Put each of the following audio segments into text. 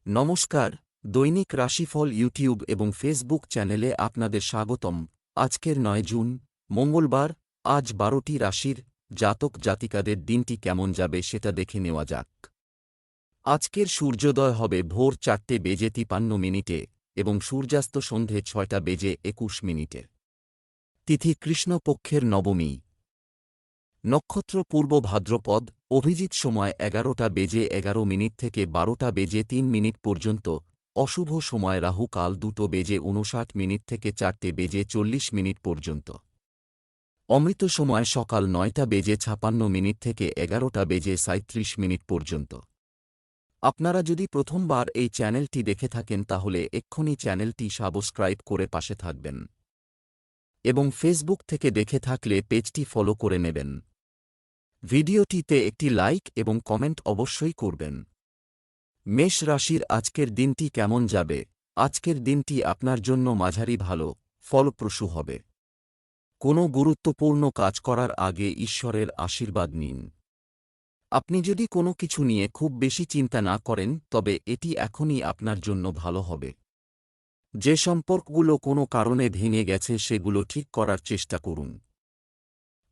নমস্কার, দৈনিক রাশিফল ইউটিউব এবং ফেসবুক চ্যানেলে আপনাদের স্বাগতম। আজকের ৯ জুন, মঙ্গলবার। আজ ১২টি রাশির জাতক জাতিকাদের দিনটি কেমন যাবে সেটা দেখে নেওয়া যাক। আজকের সূর্যোদয় হবে ভোর ৪:৫৩ এবং সূর্যাস্ত সন্ধে ৬:২১ তিথি কৃষ্ণপক্ষের নবমী। নক্ষত্র পূর্ব ভাদ্রপদ। অভিজিৎ সময় ১১:১১ থেকে ১২:০৩ পর্যন্ত। অশুভ সময় রাহু কাল 2:59 থেকে 4:40 পর্যন্ত। অমৃত সময় সকাল ৯:৫৬ থেকে ১১:৩৭ পর্যন্ত। আপনারা যদি প্রথমবার এই চ্যানেলটি দেখে থাকেন তাহলে এক্ষুনি চ্যানেলটি সাবস্ক্রাইব করে পাশে থাকবেন এবং ফেসবুক থেকে দেখে থাকলে পেজটি ফলো করে নেবেন। ভিডিওটিতে একটি লাইক এবং কমেন্ট অবশ্যই করবেন। মেষ রাশির আজকের দিনটি কেমন যাবে? আজকের দিনটি আপনার জন্য মাঝারি ভালো, ফলপ্রসূ হবে। কোনো গুরুত্বপূর্ণ কাজ করার আগে ঈশ্বরের আশীর্বাদ নিন। আপনি যদি কোনো কিছু নিয়ে খুব বেশি চিন্তা না করেন তবে এটি এখনই আপনার জন্য ভালো হবে। যে সম্পর্কগুলো কোনো কারণে ভেঙে গেছে সেগুলো ঠিক করার চেষ্টা করুন।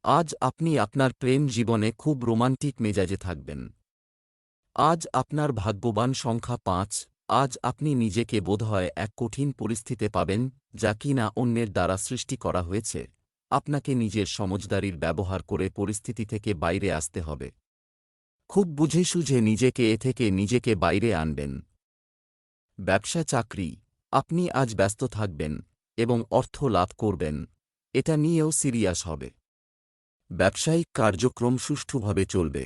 আজ আপনি আপনার প্রেম জীবনে খুব রোমান্টিক মেজাজে থাকবেন। আজ আপনার ভাগ্যবান সংখ্যা ৫। আজ আপনি নিজেকে বোধহয় এক কঠিন পরিস্থিতিতে পাবেন যা কিনা অন্যের দ্বারা সৃষ্টি করা হয়েছে। আপনাকে নিজের সমঝদারির ব্যবহার করে পরিস্থিতি থেকে বাইরে আসতে হবে। খুব বুঝে সুঝে নিজেকে বাইরে আনবেন। ব্যবসা চাকরি। আপনি আজ ব্যস্ত থাকবেন এবং অর্থ লাভ করবেন, এটা নিয়েও সিরিয়াস হবে। ব্যবসায়িক কার্যক্রম সুষ্ঠুভাবে চলবে।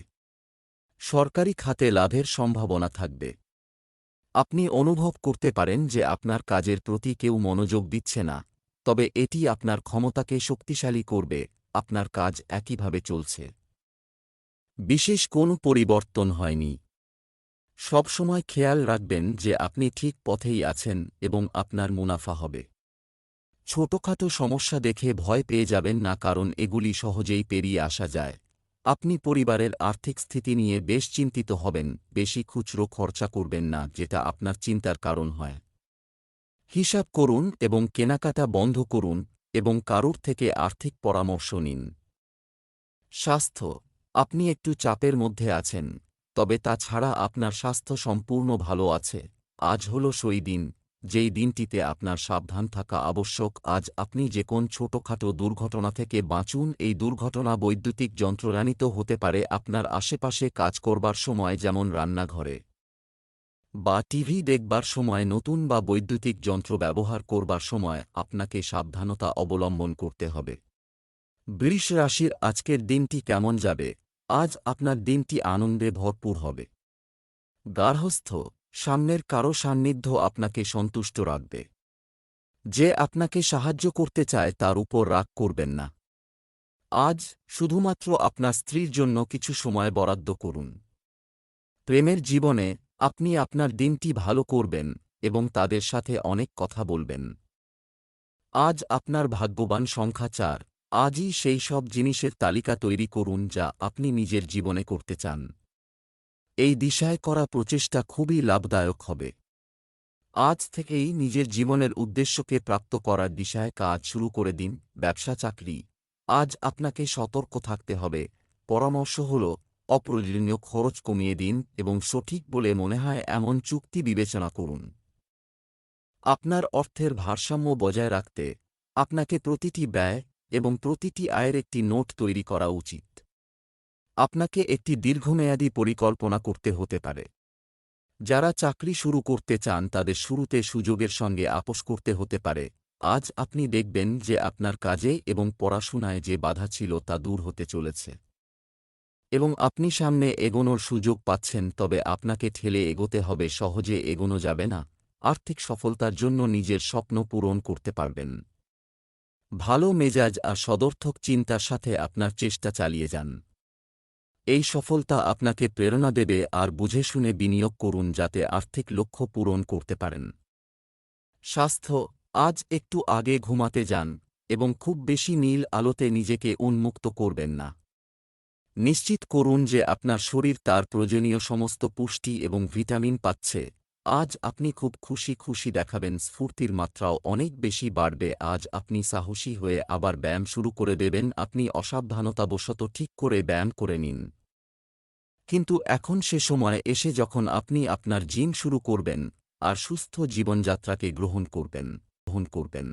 সরকারি খাতে লাভের সম্ভাবনা থাকবে। আপনি অনুভব করতে পারেন যে আপনার কাজের প্রতি কেউ মনোযোগ দিচ্ছে না, তবে এটি আপনার ক্ষমতাকে শক্তিশালী করবে। আপনার কাজ একইভাবে চলছে। বিশেষ কোনো পরিবর্তন হয়নি। সবসময় খেয়াল রাখবেন যে আপনি ঠিক পথেই আছেন এবং আপনার মুনাফা হবে। ছোটখাটো সমস্যা দেখে ভয় পেয়ে যাবেন না, কারণ এগুলি সহজেই পেরিয়ে আসা যায়। আপনি পরিবারের আর্থিক স্থিতি নিয়ে বেশ চিন্তিত হবেন। বেশি খুচরো খরচা করবেন না যেটা আপনার চিন্তার কারণ হয়। হিসাব করুন এবং কেনাকাটা বন্ধ করুন এবং কারুর থেকে আর্থিক পরামর্শ নিন। স্বাস্থ্য। আপনি একটু চাপের মধ্যে আছেন, তবে তাছাড়া আপনার স্বাস্থ্য সম্পূর্ণ ভালো আছে। আজ হল সেই দিন যেই দিনটিতে আপনার সাবধান থাকা আবশ্যক। আজ আপনি যে কোন ছোটখাটো দুর্ঘটনা থেকে বাঁচুন। এই দুর্ঘটনা বৈদ্যুতিক যন্ত্রজনিত হতে পারে। আপনার আশেপাশে কাজ করবার সময়, যেমন রান্নাঘরে বা টিভি দেখবার সময়, নতুন বা বৈদ্যুতিক যন্ত্র ব্যবহার করবার সময় আপনাকে সাবধানতা অবলম্বন করতে হবে। বৃষ রাশির আজকের দিনটি কেমন যাবে? আজ আপনার দিনটি আনন্দে ভরপুর হবে। গার্হস্থ্য। সামনের কারো সান্নিধ্য আপনাকে সন্তুষ্ট রাখবে। যে আপনাকে সাহায্য করতে চায় তার উপর রাগ করবেন না। আজ শুধুমাত্র আপনার স্ত্রীর জন্য কিছু সময় বরাদ্দ করুন। প্রেমের জীবনে আপনি আপনার দিনটি ভালো করবেন এবং তাদের সাথে অনেক কথা বলবেন। আজ আপনার ভাগ্যবান সংখ্যা ৪। আজই সেই সব জিনিসের তালিকা তৈরি করুন যা আপনি নিজের জীবনে করতে চান। এই দিশায় করা প্রচেষ্টা খুবই লাভদায়ক হবে। আজ থেকেই নিজের জীবনের উদ্দেশ্যকে প্রাপ্ত করার দিশায় কাজ শুরু করে দিন। ব্যবসা চাকরি। আজ আপনাকে সতর্ক থাকতে হবে। পরামর্শ হল, অপ্রয়োজনীয় খরচ কমিয়ে দিন এবং সঠিক বলে মনে হয় এমন চুক্তি বিবেচনা করুন। আপনার অর্থের ভারসাম্য বজায় রাখতে আপনাকে প্রতিটি ব্যয় এবং প্রতিটি আয়ের একটি নোট তৈরি করা উচিত। আপনাকে একটি দীর্ঘমেয়াদী পরিকল্পনা করতে হতে পারে। যারা চাকরি শুরু করতে চান তাদের শুরুতে সুযোগের সঙ্গে আপোস করতে হতে পারে। আজ আপনি দেখবেন যে আপনার কাজে এবং পড়াশোনায় যে বাধা ছিল তা দূর হতে চলেছে এবং আপনি সামনে এগোনোর সুযোগ পাচ্ছেন। তবে আপনাকে ঠেলে এগোতে হবে, সহজে এগোনো যাবে না। আর্থিক সফলতার জন্য নিজের স্বপ্ন পূরণ করতে পারবেন। ভালো মেজাজ আর সদর্থক চিন্তার সাথে আপনার চেষ্টা চালিয়ে যান। এই সফলতা আপনাকে প্রেরণা দেবে। আর বুঝে শুনে বিনিয়োগ করুন যাতে আর্থিক লক্ষ্য পূরণ করতে পারেন। স্বাস্থ্য। আজ একটু আগে ঘুমাতে যান এবং খুব বেশি নীল আলোতে নিজেকে উন্মুক্ত করবেন না। নিশ্চিত করুন যে আপনার শরীর তার প্রয়োজনীয় সমস্ত পুষ্টি এবং ভিটামিন পাচ্ছে। আজ আপনি খুব খুশি খুশি দেখাবেন, স্ফূর্তির মাত্রাও অনেক বেশি বাড়বে। আজ আপনি সাহসী হয়ে আবার ব্যায়াম শুরু করে দেবেন। আপনি অসাবধানতাবশত ঠিক করে ব্যায়াম করে নিন, কিন্তু এখন সে সময় এসে যখন আপনি আপনার জিম শুরু করবেন আর সুস্থ জীবনযাত্রাকে গ্রহণ করবেন।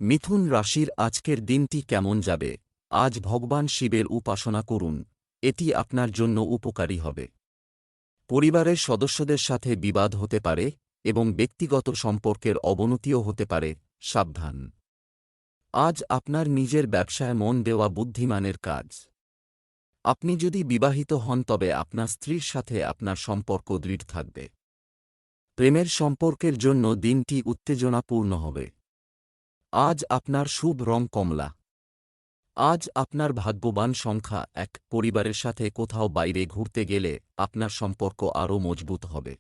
মিথুন রাশির আজকের দিনটি কেমন যাবে? আজ ভগবান শিবের উপাসনা করুন, এটি আপনার জন্য উপকারী হবে। পরিবারের সদস্যদের সাথে বিবাদ হতে পারে এবং ব্যক্তিগত সম্পর্কের অবনতিও হতে পারে, সাবধান। আজ আপনার নিজের ব্যবসায় মন দেওয়া বুদ্ধিমানের কাজ। আপনি যদি বিবাহিত হন তবে আপনার স্ত্রীর সাথে আপনার সম্পর্ক দৃঢ় থাকবে। প্রেমের সম্পর্কের জন্য দিনটি উত্তেজনাপূর্ণ হবে। আজ আপনার শুভ রং কমলা। আজ আপনার ভাগ্যবান সংখ্যা 1। পরিবারের সাথে কোথাও বাইরে ঘুরতে গেলে আপনার সম্পর্ক আরও মজবুত হবে।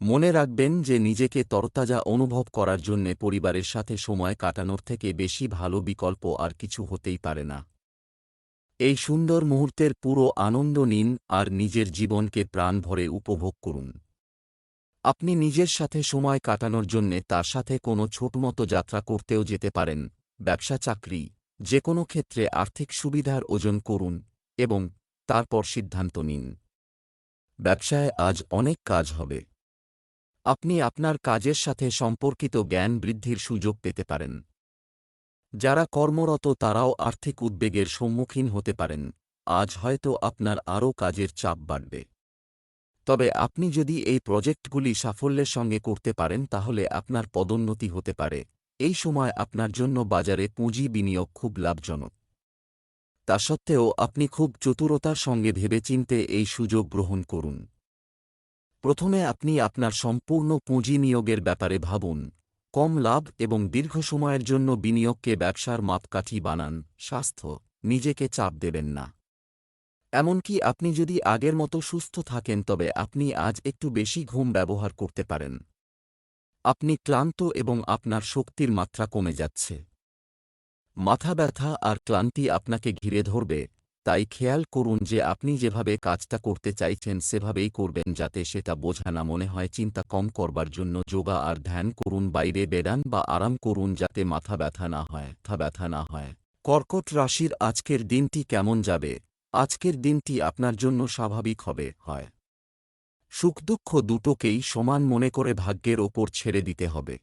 মনে রাখবেন যে নিজেকে তরতাজা অনুভব করার জন্যে পরিবারের সাথে সময় কাটানোর থেকে বেশি ভালো বিকল্প আর কিছু হতেই পারে না। এই সুন্দর মুহূর্তের পুরো আনন্দ নিন আর নিজের জীবনকে প্রাণ ভরে উপভোগ করুন। আপনি নিজের সাথে সময় কাটানোর জন্যে তার সাথে কোনো ছোটমতো যাত্রা করতেও যেতে পারেন। ব্যবসা চাকরি যে কোনো ক্ষেত্রে আর্থিক সুবিধার ওজন করুন এবং তারপর সিদ্ধান্ত নিন। ব্যবসায় আজ অনেক কাজ হবে। আপনি আপনার কাজের সাথে সম্পর্কিত জ্ঞান বৃদ্ধির সুযোগ পেতে পারেন। যারা কর্মরত তারাও আর্থিক উদ্বেগের সম্মুখীন হতে পারেন। আজ হয়তো আপনার আরও কাজের চাপ বাড়বে। তবে আপনি যদি এই প্রজেক্টগুলি সাফল্যের সঙ্গে করতে পারেন তাহলে আপনার পদোন্নতি হতে পারে। এই সময় আপনার জন্য বাজারে পুঁজি বিনিয়োগ খুব লাভজনক। তা সত্ত্বেও আপনি খুব চতুরতার সঙ্গে ভেবেচিন্তে এই সুযোগ গ্রহণ করুন। প্রথমে আপনি আপনার সম্পূর্ণ পুঁজি নিয়োগের ব্যাপারে ভাবুন। কম লাভ এবং দীর্ঘ সময়ের জন্য বিনিয়োগকে ব্যবসার মাপকাঠি বানান। স্বাস্থ্য নিজেকে চাপ দেবেন না। এমনকি আপনি যদি আগের মতো সুস্থ থাকেন তবে আপনি আজ একটু বেশি ঘুম ব্যবহার করতে পারেন। আপনি ক্লান্ত এবং আপনার শক্তির মাত্রা কমে যাচ্ছে। মাথা ব্যথা আর ক্লান্তি আপনাকে ঘিরে ধরবে, তাই খেয়াল করুন যে আপনি যেভাবে কাজটা করতে চাইছেন সেভাবেই করবেন যাতে সেটা বোঝা না মনে হয়। চিন্তা কম করবার জন্য যোগা আর ধ্যান করুন, বাইরে বেড়ান বা আরাম করুন যাতে মাথা ব্যথা না হয়। কর্কট রাশির আজকের দিনটি কেমন যাবে? আজকের দিনটি আপনার জন্য স্বাভাবিক হয়। সুখ দুঃখ দুটোকেই সমান মনে করে ভাগ্যের ওপর ছেড়ে দিতে হবে।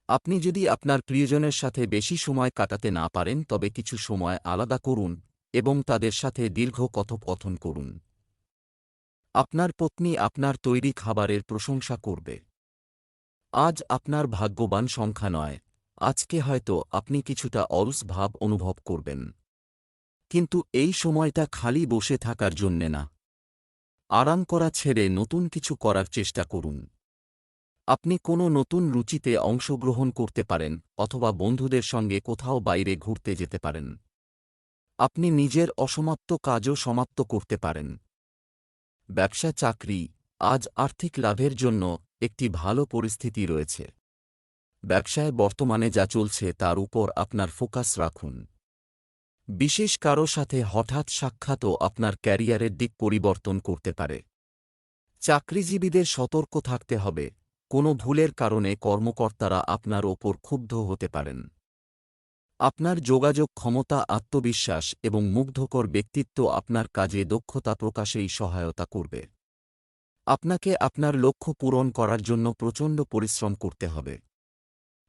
আপনি যদি আপনার প্রিয়জনের সাথে বেশি সময় কাটাতে না পারেন তবে কিছু সময় আলাদা করুন এবং তাদের সাথে দীর্ঘ কথোপকথন করুন। আপনার পত্নী আপনার তৈরি খাবারের প্রশংসা করবে। আজ আপনার ভাগ্যবান সংখ্যা 9। আজকে হয়তো আপনি কিছুটা অলস ভাব অনুভব করবেন, কিন্তু এই সময়টা খালি বসে থাকার জন্যে না। আরাম করা ছেড়ে নতুন কিছু করার চেষ্টা করুন। আপনি কোনো নতুন রুচিতে অংশগ্রহণ করতে পারেন অথবা বন্ধুদের সঙ্গে কোথাও বাইরে ঘুরতে যেতে পারেন। আপনি নিজের অসমাপ্ত কাজও সমাপ্ত করতে পারেন। ব্যবসা চাকরি আজ আর্থিক লাভের জন্য একটি ভালো পরিস্থিতি রয়েছে। ব্যবসায় বর্তমানে যা চলছে তার উপর আপনার ফোকাস রাখুন। বিশেষ কারো সাথে হঠাৎ সাক্ষাৎও আপনার ক্যারিয়ারের দিক পরিবর্তন করতে পারে। চাকরিজীবীদের সতর্ক থাকতে হবে, কোনো ভুলের কারণে কর্মকর্তারা আপনার ওপর ক্ষুব্ধ হতে পারেন। আপনার যোগাযোগ ক্ষমতা, আত্মবিশ্বাস এবং মুগ্ধকর ব্যক্তিত্ব আপনার কাজে দক্ষতা প্রকাশেই সহায়তা করবে। আপনাকে আপনার লক্ষ্য পূরণ করার জন্য প্রচণ্ড পরিশ্রম করতে হবে।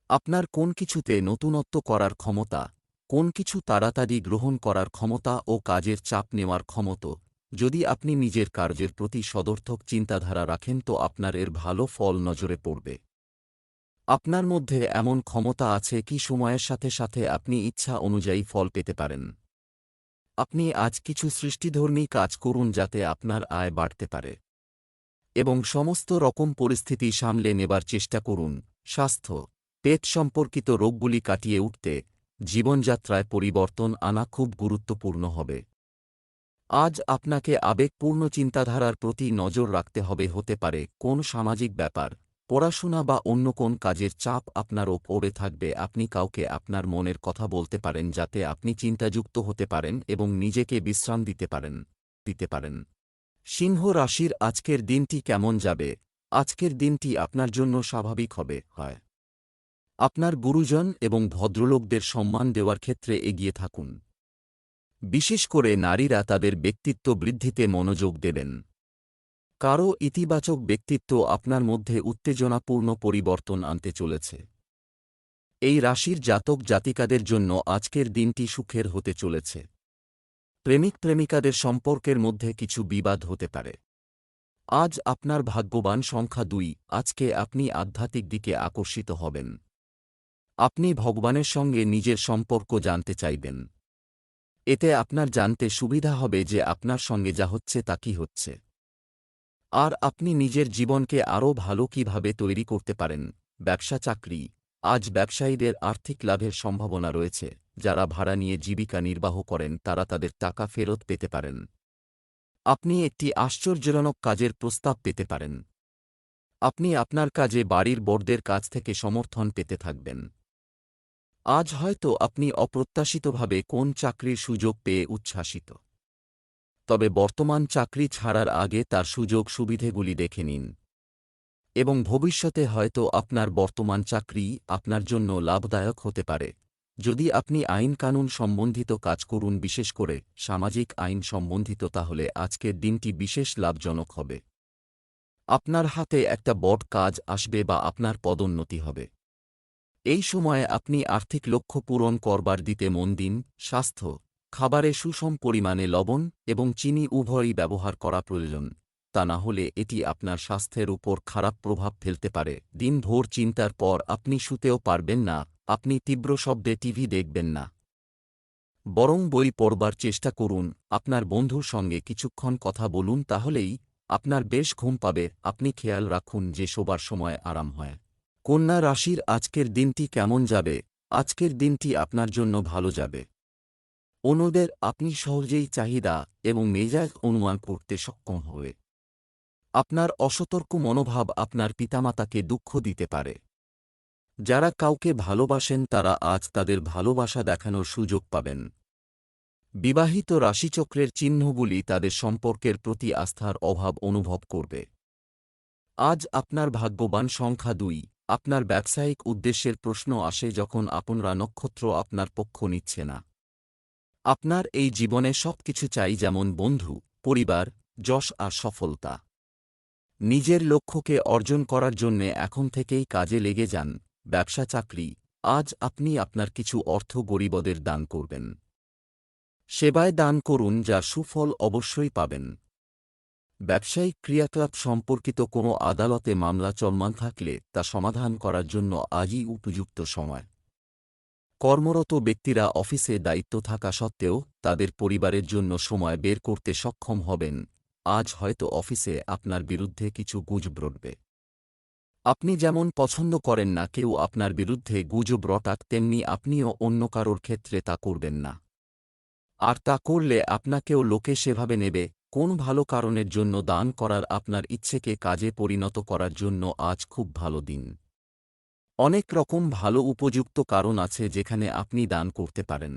আপনার কোন কিছুতে নতুনত্ব করার ক্ষমতা, কোন কিছু তাড়াতাড়ি গ্রহণ করার ক্ষমতা ও কাজের চাপ নেওয়ার ক্ষমতা, যদি আপনি নিজের কার্যের প্রতি সদর্থক চিন্তাধারা রাখেন তো আপনার এর ভালো ফল নজরে পড়বে। আপনার মধ্যে এমন ক্ষমতা আছে কি সময়ের সাথে সাথে আপনি ইচ্ছা অনুযায়ী ফল পেতে পারেন। আপনি আজ কিছু সৃষ্টিধর্মী কাজ করুন যাতে আপনার আয় বাড়তে পারে এবং সমস্ত রকম পরিস্থিতি সামলে নেবার চেষ্টা করুন। স্বাস্থ্য পেট সম্পর্কিত রোগগুলি কাটিয়ে উঠতে জীবনযাত্রায় পরিবর্তন আনা খুব গুরুত্বপূর্ণ হবে। আজ আপনাকে আবেগপূর্ণ চিন্তাধারার প্রতি নজর রাখতে হবে। হতে পারে কোন সামাজিক ব্যাপার, পড়াশোনা বা অন্য কোন কাজের চাপ আপনার ওপরে থাকবে। আপনি কাউকে আপনার মনের কথা বলতে পারেন যাতে আপনি চিন্তাযুক্ত হতে পারেন এবং নিজেকে বিশ্রাম দিতে পারেন। সিংহ রাশির আজকের দিনটি কেমন যাবে? আজকের দিনটি আপনার জন্য স্বাভাবিক হয়। আপনার গুরুজন এবং ভদ্রলোকদের সম্মান দেওয়ার ক্ষেত্রে এগিয়ে থাকুন। বিশেষ করে নারীরা তাদের ব্যক্তিত্ব বৃদ্ধিতে মনোযোগ দেবেন। কারও ইতিবাচক ব্যক্তিত্ব আপনার মধ্যে উত্তেজনাপূর্ণ পরিবর্তন আনতে চলেছে। এই রাশির জাতক জাতিকাদের জন্য আজকের দিনটি সুখের হতে চলেছে। প্রেমিক প্রেমিকাদের সম্পর্কের মধ্যে কিছু বিবাদ হতে পারে। আজ আপনার ভাগ্যবান সংখ্যা 2। আজকে আপনি আধ্যাত্মিক দিকে আকর্ষিত হবেন। আপনি ভগবানের সঙ্গে নিজের সম্পর্ক জানতে চাইবেন। এতে আপনার জানতে সুবিধা হবে যে আপনার সঙ্গে যা হচ্ছে তা কি হচ্ছে, আর আপনি নিজের জীবনকে আরও ভালো কিভাবে তৈরি করতে পারেন। ব্যবসা চাকরি। আজ ব্যবসায়ীদের আর্থিক লাভের সম্ভাবনা রয়েছে। যারা ভাড়া নিয়ে জীবিকা নির্বাহ করেন তারা তাদের টাকা ফেরত পেতে পারেন। আপনি একটি আশ্চর্যজনক কাজের প্রস্তাব পেতে পারেন। আপনি আপনার কাজে বাড়ির বড়দের কাছ থেকে সমর্থন পেতে থাকবেন। আজ হয়তো আপনি অপ্রত্যাশিতভাবে কোন চাকরির সুযোগ পেয়ে উচ্ছ্বাসিত। তবে বর্তমান চাকরি ছাড়ার আগে তার সুযোগ সুবিধেগুলি দেখে নিন, এবং ভবিষ্যতে হয়তো আপনার বর্তমান চাকরি আপনার জন্য লাভদায়ক হতে পারে। যদি আপনি আইন কানুন সম্বন্ধিত কাজ করুন, বিশেষ করে সামাজিক আইন সম্বন্ধিত, তাহলে আজকের দিনটি বিশেষ লাভজনক হবে। আপনার হাতে একটা বড় কাজ আসবে বা আপনার পদোন্নতি হবে। এই সময়ে আপনি আর্থিক লক্ষ্য পূরণ করবার দিতে মন দিন। স্বাস্থ্য। খাবারে সুষম পরিমাণে লবণ এবং চিনি উভয়ই ব্যবহার করা প্রয়োজন, তা না হলে এটি আপনার স্বাস্থ্যের উপর খারাপ প্রভাব ফেলতে পারে। দিনভর চিন্তার পর আপনি শুতেও পারবেন না। আপনি তীব্র শব্দে টিভি দেখবেন না, বরং বই পড়বার চেষ্টা করুন। আপনার বন্ধুর সঙ্গে কিছুক্ষণ কথা বলুন, তাহলেই আপনার বেশ ঘুম পাবে। আপনি খেয়াল রাখুন যে শোবার সময় আরাম হয়। কন্যা রাশির আজকের দিনটি কেমন যাবে? আজকের দিনটি আপনার জন্য ভালো যাবে। অন্যদের আপনি সহজেই চাহিদা এবং মেজাজ অনুমান করতে সক্ষম হবে। আপনার অসতর্ক মনোভাব আপনার পিতামাতাকে দুঃখ দিতে পারে। যারা কাউকে ভালোবাসেন তারা আজ তাদের ভালোবাসা দেখানোর সুযোগ পাবেন। বিবাহিত রাশিচক্রের চিহ্নগুলি তাদের সম্পর্কের প্রতি আস্থার অভাব অনুভব করবে। আজ আপনার ভাগ্যবান সংখ্যা 2। আপনার ব্যবসায়িক উদ্দেশ্যের প্রশ্ন আসে যখন আপনরা নক্ষত্র আপনার পক্ষ নিচ্ছে না। আপনার এই জীবনে সবকিছু চাই, যেমন বন্ধু, পরিবার, যশ আর সফলতা। নিজের লক্ষ্যকে অর্জন করার জন্যে এখন থেকেই কাজে লেগে যান। ব্যবসা চাকরি। আজ আপনি আপনার কিছু অর্থ গরিবদের দান করবেন। সেবায় দান করুন, যার সুফল অবশ্যই পাবেন। ব্যবসায়িক ক্রিয়াকলাপ সম্পর্কিত কোনো আদালতে মামলা চলমান থাকলে তা সমাধান করার জন্য আজই উপযুক্ত সময়। কর্মরত ব্যক্তিরা অফিসে দায়িত্ব থাকা সত্ত্বেও তাদের পরিবারের জন্য সময় বের করতে সক্ষম হবেন। আজ হয়তো অফিসে আপনার বিরুদ্ধে কিছু গুজব রটবে। আপনি যেমন পছন্দ করেন না কেউ আপনার বিরুদ্ধে গুজব রটাক, তেমনি আপনিও অন্য কারোর ক্ষেত্রে তা করবেন না। আর তা করলে আপনাকেও লোকে সেভাবে নেবে। কোন ভালো কারণের জন্য দান করার আপনার ইচ্ছেকে কাজে পরিণত করার জন্য আজ খুব ভালো দিন। অনেক রকম ভালো উপযুক্ত কারণ আছে যেখানে আপনি দান করতে পারেন।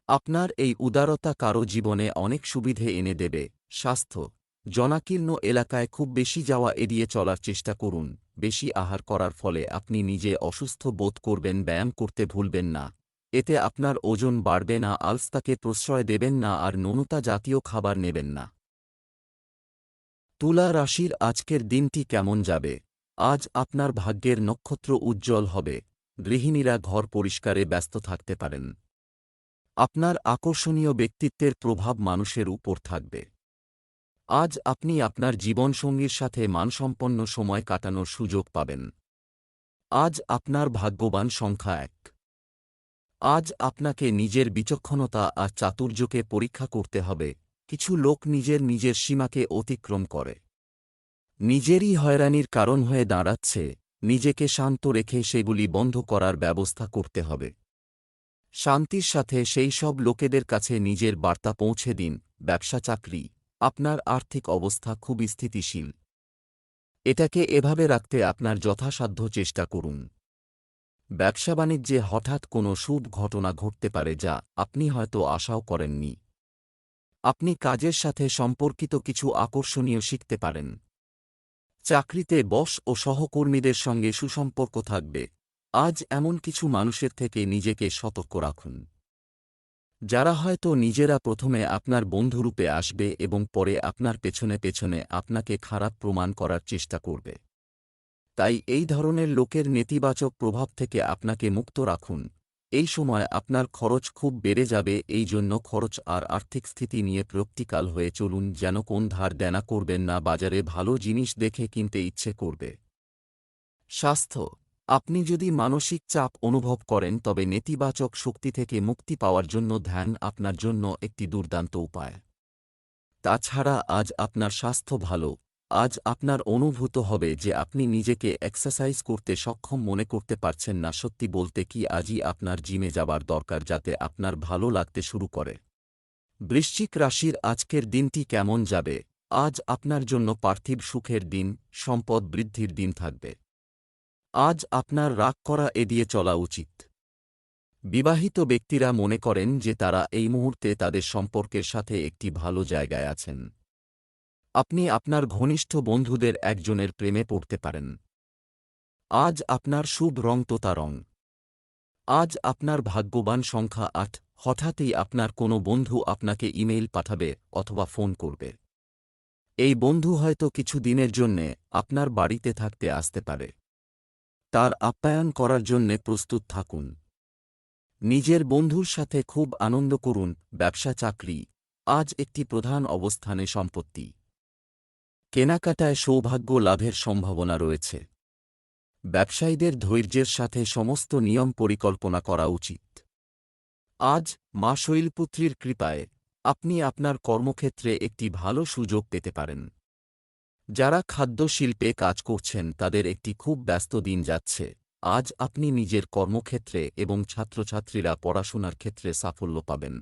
আপনার এই উদারতা কারো জীবনে অনেক সুবিধে এনে দেবে। স্বাস্থ্য। জনাকীর্ণ এলাকায় খুব বেশি যাওয়া এড়িয়ে চলার চেষ্টা করুন। বেশি আহার করার ফলে আপনি নিজে অসুস্থ বোধ করবেন। ব্যায়াম করতে ভুলবেন না, এতে আপনার ওজন বাড়বে না। আলস্তাকে প্রশ্রয় দেবেন না আর নুনতা জাতীয় খাবার নেবেন না। তুলা রাশির আজকের দিনটি কেমন যাবে? আজ আপনার ভাগ্যের নক্ষত্র উজ্জ্বল হবে। গৃহিণীরা ঘর পরিষ্কারে ব্যস্ত থাকতে পারেন। আপনার আকর্ষণীয় ব্যক্তিত্বের প্রভাব মানুষের উপর থাকবে। আজ আপনি আপনার জীবনসঙ্গীর সাথে মানসম্পন্ন সময় কাটানোর সুযোগ পাবেন। আজ আপনার ভাগ্যবান সংখ্যা 1। আজ আপনাকে নিজের বিচক্ষণতা আর চাতুর্যকে পরীক্ষা করতে হবে। কিছু লোক নিজের সীমাকে অতিক্রম করে নিজেরই হয়রানির কারণ হয়ে দাঁড়াচ্ছে। নিজেকে শান্ত রেখে সেগুলি বন্ধ করার ব্যবস্থা করতে হবে। শান্তির সাথে সেই সব লোকেদের কাছে নিজের বার্তা পৌঁছে দিন। ব্যবসা চাকরি। আপনার আর্থিক অবস্থা খুব স্থিতিশীল। এটাকে এভাবে রাখতে আপনার যথাসাধ্য চেষ্টা করুন। ব্যবসা বাণিজ্যে হঠাৎ কোনো শুভ ঘটনা ঘটতে পারে যা আপনি হয়তো আশাও করেননি। আপনি কাজের সাথে সম্পর্কিত কিছু আকর্ষণীয় শিখতে পারেন। চাকরিতে বস ও সহকর্মীদের সঙ্গে সুসম্পর্ক থাকবে। আজ এমন কিছু মানুষের থেকে নিজেকে সতর্ক রাখুন, যারা হয়তো নিজেরা প্রথমে আপনার বন্ধুরূপে আসবে এবং পরে আপনার পেছনে পেছনে আপনাকে খারাপ প্রমাণ করার চেষ্টা করবে। তাই এই ধরনের লোকের নেতিবাচক প্রভাব থেকে আপনাকে মুক্ত রাখুন। এই সময় আপনার খরচ খুব বেড়ে যাবে, এই জন্য খরচ আর আর্থিক স্থিতি নিয়ে প্রতিকাল হয়ে চলুন, যেন কোন ধার দেনা করবেন না, বাজারে ভালো জিনিস দেখে কিনতে ইচ্ছে করবে। স্বাস্থ্য, আপনি যদি মানসিক চাপ অনুভব করেন তবে নেতিবাচক শক্তি থেকে মুক্তি পাওয়ার জন্য ধ্যান আপনার জন্য একটি দুর্দান্ত উপায়। তাছাড়া আজ আপনার স্বাস্থ্য ভালো, আজ আপনার অনুভূত হবে যে আপনি নিজেকে এক্সারসাইজ করতে সক্ষম মনে করতে পারছেন না। সত্যি বলতে কি, আজই আপনার জিমে যাবার দরকার যাতে আপনার ভালো লাগতে শুরু করে। বৃশ্চিক রাশির আজকের দিনটি কেমন যাবে? আজ আপনার জন্য পার্থিব সুখের দিন, সম্পদ বৃদ্ধির দিন থাকবে। আজ আপনার রাগ করা এড়িয়ে চলা উচিত। বিবাহিত ব্যক্তিরা মনে করেন যে তারা এই মুহূর্তে তাদের সম্পর্কের সাথে একটি ভালো জায়গায় আছেন। আপনি আপনার ঘনিষ্ঠ বন্ধুদের একজনের প্রেমে পড়তে পারেন। আজ আপনার শুভ রং তোতা রং। আজ আপনার ভাগ্যবান সংখ্যা ৮। হঠাৎই আপনার কোনো বন্ধু আপনাকে ইমেইল পাঠাবে অথবা ফোন করবে। এই বন্ধু হয়তো কিছু দিনের জন্যে আপনার বাড়িতে থাকতে আসতে পারে। তার আপ্যায়ন করার জন্যে প্রস্তুত থাকুন। নিজের বন্ধুর সাথে খুব আনন্দ করুন। ব্যবসা চাকরি, আজ একটি প্রধান অবস্থানে সম্পত্তি। কেনাকাটায় সৌভাগ্য লাভের সম্ভাবনা রয়েছে। ব্যবসায়ীদের ধৈর্যের সাথে সমস্ত নিয়ম পরিকল্পনা করা উচিত। আজ মা শৈলপুত্রীর কৃপায় আপনি আপনার কর্মক্ষেত্রে একটি ভালো সুযোগ পেতে পারেন। যারা খাদ্য শিল্পে কাজ করছেন তাদের একটি খুব ব্যস্ত দিন যাচ্ছে। আজ আপনি নিজের কর্মক্ষেত্রে এবং ছাত্রছাত্রীরা পড়াশোনার ক্ষেত্রে সাফল্য পাবেন।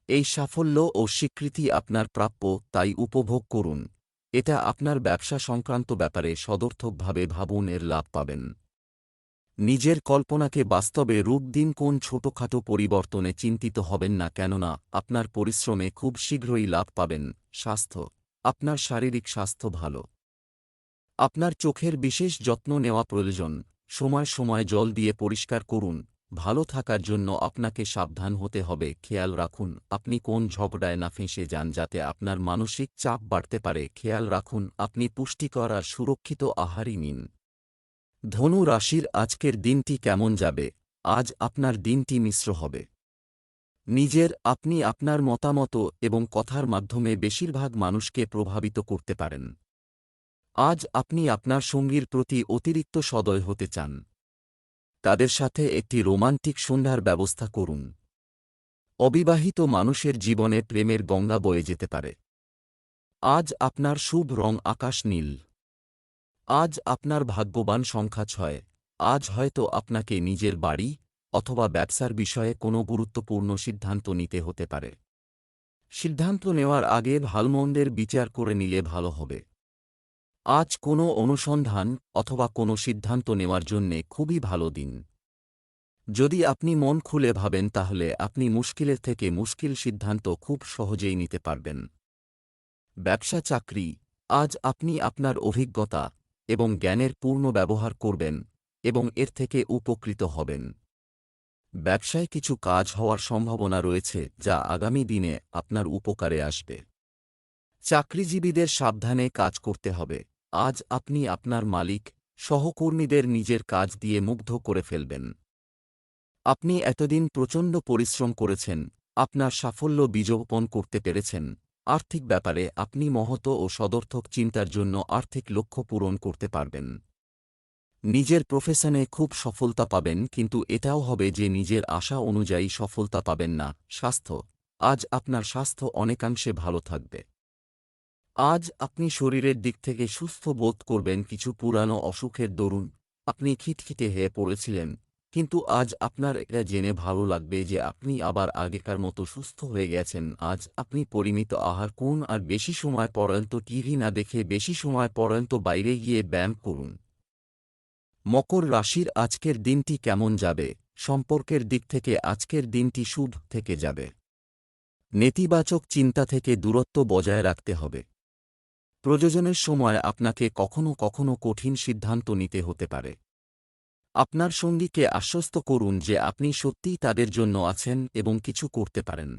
এই সাফল্য ও স্বীকৃতি আপনার প্রাপ্য, তাই উপভোগ করুন। এটা আপনার ব্যবসা সংক্রান্ত ব্যাপারে সদর্থকভাবে ভাবুন, এর লাভ পাবেন। নিজের কল্পনাকে বাস্তবে রূপ দিন। কোন ছোটখাটো পরিবর্তনে চিন্তিত হবেন না, কেননা আপনার পরিশ্রমে খুব শীঘ্রই লাভ পাবেন। স্বাস্থ্য, আপনার শারীরিক স্বাস্থ্য ভালো। আপনার চোখের বিশেষ যত্ন নেওয়া প্রয়োজন। সময় সময় জল দিয়ে পরিষ্কার করুন। ভালো থাকার জন্য আপনাকে সাবধান হতে হবে। খেয়াল রাখুন আপনি কোন ঝগড়ায় না ফেঁসে যান যাতে আপনার মানসিক চাপ বাড়তে পারে। খেয়াল রাখুন আপনি পুষ্টিকর আর সুরক্ষিত আহারই নিন। ধনু রাশির আজকের দিনটি কেমন যাবে? আজ আপনার দিনটি মিশ্র হবে। আপনি আপনার মতামত এবং কথার মাধ্যমে বেশিরভাগ মানুষকে প্রভাবিত করতে পারেন। আজ আপনি আপনার সঙ্গীর প্রতি অতিরিক্ত সদয় হতে চান। তাদের সাথে একটি রোমান্টিক সন্ধ্যার ব্যবস্থা করুন। অবিবাহিত মানুষের জীবনে প্রেমের গঙ্গা বয়ে যেতে পারে। আজ আপনার শুভ রং আকাশ নীল। আজ আপনার ভাগ্যবান সংখ্যা ৬। আজ হয়তো আপনাকে নিজের বাড়ি অথবা ব্যবসার বিষয়ে কোনো গুরুত্বপূর্ণ সিদ্ধান্ত নিতে হতে পারে। সিদ্ধান্ত নেওয়ার আগে ভালমন্দের বিচার করে নিলে ভালো হবে। আজ কোনো অনুসন্ধান অথবা কোনো সিদ্ধান্ত নেওয়ার জন্যে খুবই ভালো দিন। যদি আপনি মন খুলে ভাবেন তাহলে আপনি মুশকিলের থেকে মুশকিল সিদ্ধান্ত খুব সহজেই নিতে পারবেন। ব্যবসা চাকরি, আজ আপনি আপনার অভিজ্ঞতা এবং জ্ঞানের পূর্ণ ব্যবহার করবেন এবং এর থেকে উপকৃত হবেন। ব্যবসায় কিছু কাজ হওয়ার সম্ভাবনা রয়েছে যা আগামী দিনে আপনার উপকারে আসবে। চাকরিজীবীদের সাবধানে কাজ করতে হবে। আজ আপনি আপনার মালিক, সহকর্মীদের নিজের কাজ দিয়ে মুগ্ধ করে ফেলবেন। আপনি এতদিন প্রচণ্ড পরিশ্রম করেছেন, আপনার সাফল্য বীজবপন করতে পেরেছেন। আর্থিক ব্যাপারে আপনি মহৎ ও সদর্থক চিন্তার জন্য আর্থিক লক্ষ্য পূরণ করতে পারবেন। নিজের প্রফেশনে খুব সফলতা পাবেন, কিন্তু এটাও হবে যে নিজের আশা অনুযায়ী সফলতা পাবেন না। স্বাস্থ্য, আজ আপনার স্বাস্থ্য অনেকাংশে ভালো থাকবে। আজ আপনি শরীরের দিক থেকে সুস্থ বোধ করবেন। কিছু পুরানো অসুখের দরুন আপনি খিটখিটে হয়ে পড়েছিলেন, কিন্তু আজ আপনার এটা জেনে ভালো লাগবে যে আপনি আবার আগেকার মতো সুস্থ হয়ে গেছেন। আজ আপনি পরিমিত আহার করুন আর বেশি সময় পর্যন্ত টিভি না দেখে বেশি সময় পর্যন্ত বাইরে গিয়ে ব্যায়াম করুন। মকর রাশির আজকের দিনটি কেমন যাবে? সম্পর্কের দিক থেকে আজকের দিনটি শুভ থেকে যাবে। নেতিবাচক চিন্তা থেকে দূরত্ব বজায় রাখতে হবে। প্রয়োজনের সময় আপনাকে কখনো কখনো কঠিন সিদ্ধান্ত নিতে হতে পারে। আপনার সঙ্গীকে আশ্বস্ত করুন যে আপনি সত্যিই তাদের জন্য আছেন এবং কিছু করতে পারেন।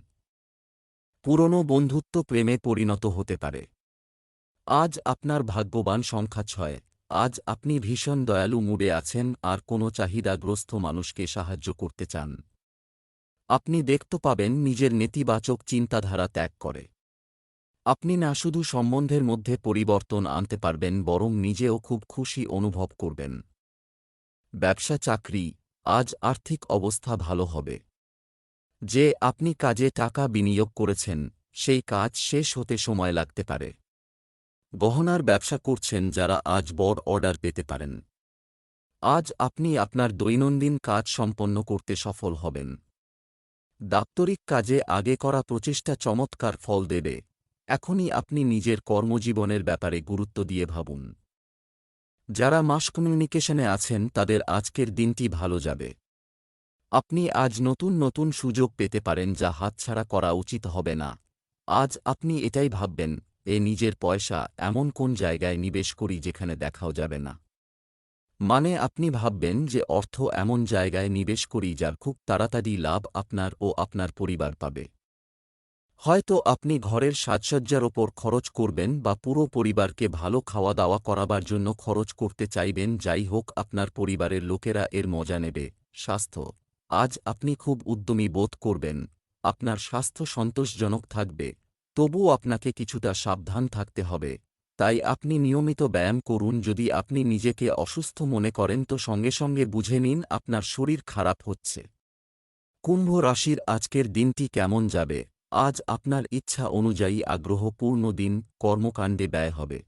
পুরনো বন্ধুত্ব প্রেমে পরিণত হতে পারে। আজ আপনার ভাগ্যবান সংখ্যা 6। আজ আপনি ভীষণ দয়ালু মুডে আছেন আর কোনো চাহিদাগ্রস্ত মানুষকে সাহায্য করতে চান। আপনি দেখতে পাবেন নিজের নেতিবাচক চিন্তাধারা ত্যাগ করে। আপনি না শুধু সম্বন্ধের মধ্যে পরিবর্তন আনতে পারবেন বরং নিজেও খুব খুশি অনুভব করবেন। ব্যবসা চাকরি, আজ আর্থিক অবস্থা ভালো হবে। যে আপনি কাজে টাকা বিনিয়োগ করেছেন, সেই কাজ শেষ হতে সময় লাগতে পারে। গহনার ব্যবসা করছেন যারা আজ বড় অর্ডার পেতে পারেন। আজ আপনি আপনার দৈনন্দিন কাজ সম্পন্ন করতে সফল হবেন। দাপ্তরিক কাজে আগে করা প্রচেষ্টা চমৎকার ফল দেবে। এখনই আপনি নিজের কর্মজীবনের ব্যাপারে গুরুত্ব দিয়ে ভাবুন। যারা মাস কমিউনিকেশনে আছেন তাদের আজকের দিনটি ভালো যাবে। আপনি আজ নতুন নতুন সুযোগ পেতে পারেন যা হাতছাড়া করা উচিত হবে না। আজ আপনি এটাই ভাববেন, নিজের পয়সা এমন কোন জায়গায় নিবেশ করি যেখানে দেখাও যাবে না। মানে আপনি ভাববেন যে অর্থ এমন জায়গায় নিবেশ করি যার খুব তাড়াতাড়ি লাভ আপনার ও আপনার পরিবার পাবে। হয়তো আপনি ঘরের সাজসজ্জার ওপর খরচ করবেন বা পুরো পরিবারকে ভালো খাওয়া দাওয়া করাবার জন্য খরচ করতে চাইবেন। যাই হোক, আপনার পরিবারের লোকেরা এর মজা নেবে। স্বাস্থ্য, আজ আপনি খুব উদ্যমী বোধ করবেন। আপনার স্বাস্থ্য সন্তোষজনক থাকবে, তবুও আপনাকে কিছুটা সাবধান থাকতে হবে। তাই আপনি নিয়মিত ব্যায়াম করুন। যদি আপনি নিজেকে অসুস্থ মনে করেন তো সঙ্গে সঙ্গে বুঝে নিন আপনার শরীর খারাপ হচ্ছে। কুম্ভ রাশির আজকের দিনটি কেমন যাবে? আজ আপনার ইচ্ছা অনুযায়ী আগ্রহপূর্ণ দিন, কর্মকাণ্ডে ব্যয় হবে।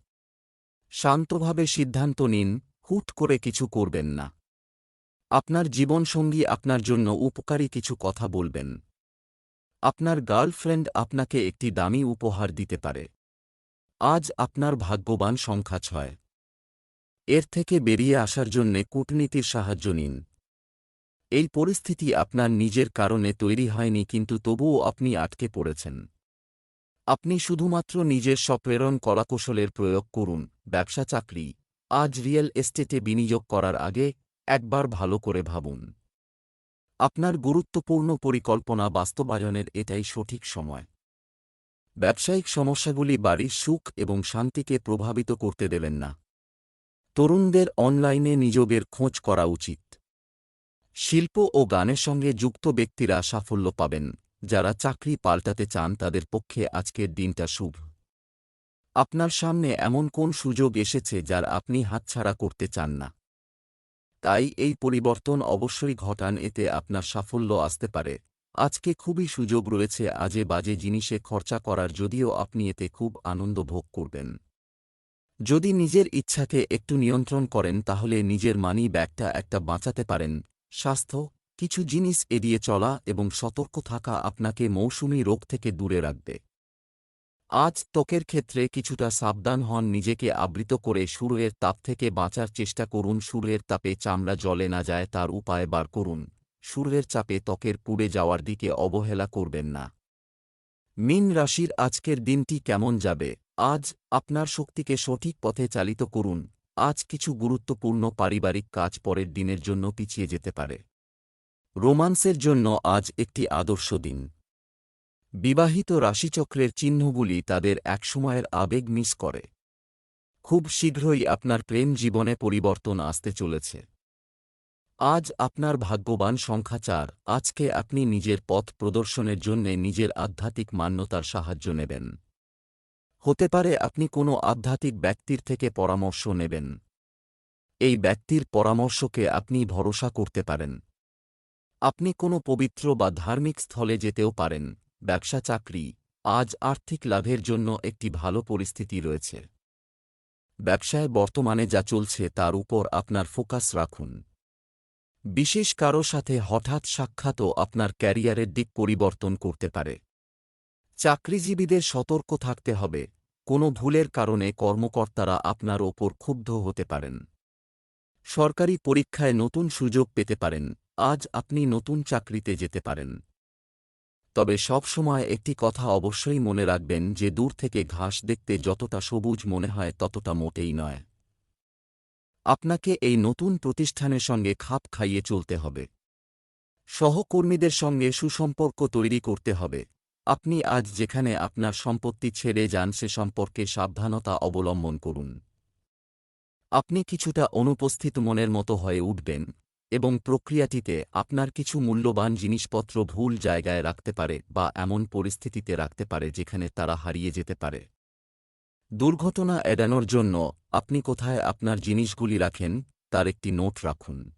শান্তভাবে সিদ্ধান্ত নিন, হুট করে কিছু করবেন না। আপনার জীবনসঙ্গী আপনার জন্য উপকারী কিছু কথা বলবেন। আপনার গার্লফ্রেন্ড আপনাকে একটি দামি উপহার দিতে পারে। আজ আপনার ভাগ্যবান সংখ্যা 6। এর থেকে বেরিয়ে আসার জন্যে কূটনীতির সাহায্য নিন। এই পরিস্থিতি আপনার নিজের কারণে তৈরি হয়নি, কিন্তু তবুও আপনি আটকে পড়েছেন। আপনি শুধুমাত্র নিজের স্বপ্রেরণ কলাকৌশলের প্রয়োগ করুন। ব্যবসা চাকরি, আজ রিয়েল এস্টেটে বিনিয়োগ করার আগে একবার ভালো করে ভাবুন। আপনার গুরুত্বপূর্ণ পরিকল্পনা বাস্তবায়নের এটাই সঠিক সময়। ব্যবসায়িক সমস্যাগুলি বাড়ির সুখ এবং শান্তিকে প্রভাবিত করতে দেবেন না। তরুণদের অনলাইনে নিযোগের খোঁজ করা উচিত। শিল্প ও গানের সঙ্গে যুক্ত ব্যক্তিরা সাফল্য পাবেন। যারা চাকরি পাল্টাতে চান তাদের পক্ষে আজকের দিনটা শুভ। আপনার সামনে এমন কোন সুযোগ এসেছে যার আপনি হাতছাড়া করতে চান না। তাই এই পরিবর্তন অবশ্যই ঘটান, এতে আপনার সাফল্য আসতে পারে। আজকে খুবই সুযোগ রয়েছে আজে বাজে জিনিসে খরচা করার, যদিও আপনি এতে খুব আনন্দ ভোগ করবেন। যদি নিজের ইচ্ছাকে একটু নিয়ন্ত্রণ করেন তাহলে নিজের মানি ব্যাগটা একটা বাঁচাতে পারেন। স্বাস্থ্য, কিছু জিনিস এড়িয়ে চলা এবং সতর্ক থাকা আপনাকে মৌসুমী রোগ থেকে দূরে রাখবে। আজ ত্বকের ক্ষেত্রে কিছুটা সাবধান হন, নিজেকে আবৃত করে সূর্যের তাপ থেকে বাঁচার চেষ্টা করুন। সূর্যের তাপে চামড়া জ্বলে না যায় তার উপায় বার করুন। সূর্যের চাপে ত্বকের পুড়ে যাওয়ার দিকে অবহেলা করবেন না। মীন রাশির আজকের দিনটি কেমন যাবে? আজ আপনার শক্তিকে সঠিক পথে চালিত করুন। আজ কিছু গুরুত্বপূর্ণ পারিবারিক কাজ পরের দিনের জন্য পিছিয়ে যেতে পারে। রোমান্সের জন্য আজ একটি আদর্শ দিন। বিবাহিত রাশিচক্রের চিহ্নগুলি তাদের একসময়ের আবেগ মিস করে। খুব শীঘ্রই আপনার প্রেম জীবনে পরিবর্তন আসতে চলেছে। আজ আপনার ভাগ্যবান সংখ্যা 4। আজকে আপনি নিজের পথ প্রদর্শনের জন্যে নিজের আধ্যাত্মিক মান্যতার সাহায্য নেবেন। হতে পারে আপনি কোনো আধ্যাত্মিক ব্যক্তির থেকে পরামর্শ নেবেন। এই ব্যক্তির পরামর্শকে আপনি ভরসা করতে পারেন। আপনি কোনো পবিত্র বা ধার্মিক স্থলে যেতেও পারেন। ব্যবসা চাকরি, আজ আর্থিক লাভের জন্য একটি ভালো পরিস্থিতি রয়েছে। ব্যবসায় বর্তমানে যা চলছে তার উপর আপনার ফোকাস রাখুন। বিশেষ কারো সাথে হঠাৎ সাক্ষাৎও আপনার ক্যারিয়ারের দিক পরিবর্তন করতে পারে। চাকরিজীবীদের সতর্ক থাকতে হবে, কোনো ভুলের কারণে কর্মকর্তারা আপনার ওপর ক্ষুব্ধ হতে পারেন। সরকারি পরীক্ষায় নতুন সুযোগ পেতে পারেন। আজ আপনি নতুন চাকরিতে যেতে পারেন। তবে সব সময় একটি কথা অবশ্যই মনে রাখবেন যে দূর থেকে ঘাস দেখতে যতটা সবুজ মনে হয় ততটা মোটেই নয়। আপনাকে এই নতুন প্রতিষ্ঠানের সঙ্গে খাপ খাইয়ে চলতে হবে। সহকর্মীদের সঙ্গে সুসম্পর্ক তৈরি করতে হবে। আপনি আজ যেখানে আপনার সম্পত্তি ছেড়ে যান সে সম্পর্কে সাবধানতা অবলম্বন করুন। আপনি কিছুটা অনুপস্থিত মনের মতো হয়ে উঠবেন এবং প্রক্রিয়াটিতে আপনার কিছু মূল্যবান জিনিসপত্র ভুল জায়গায় রাখতে পারে বা এমন পরিস্থিতিতে রাখতে পারে যেখানে তারা হারিয়ে যেতে পারে। দুর্ঘটনা এড়ানোর জন্য আপনি কোথায় আপনার জিনিসগুলি রাখেন তার একটি নোট রাখুন।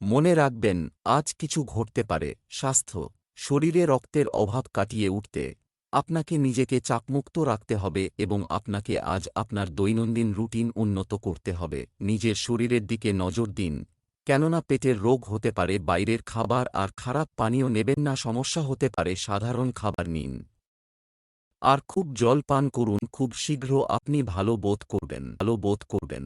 মনে রাখবেন, আজ কিছু ঘটতে পারে। স্বাস্থ্য, শরীরে রক্তের অভাব কাটিয়ে উঠতে আপনাকে নিজেকে চাপমুক্ত রাখতে হবে এবং আপনাকে আজ আপনার দৈনন্দিন রুটিন উন্নত করতে হবে। নিজের শরীরের দিকে নজর দিন, কেননা পেটের রোগ হতে পারে। বাইরের খাবার আর খারাপ পানীয় নেবেন না, সমস্যা হতে পারে। সাধারণ খাবার নিন আর খুব জল পান করুন। খুব শীঘ্র আপনি ভালো বোধ করবেন।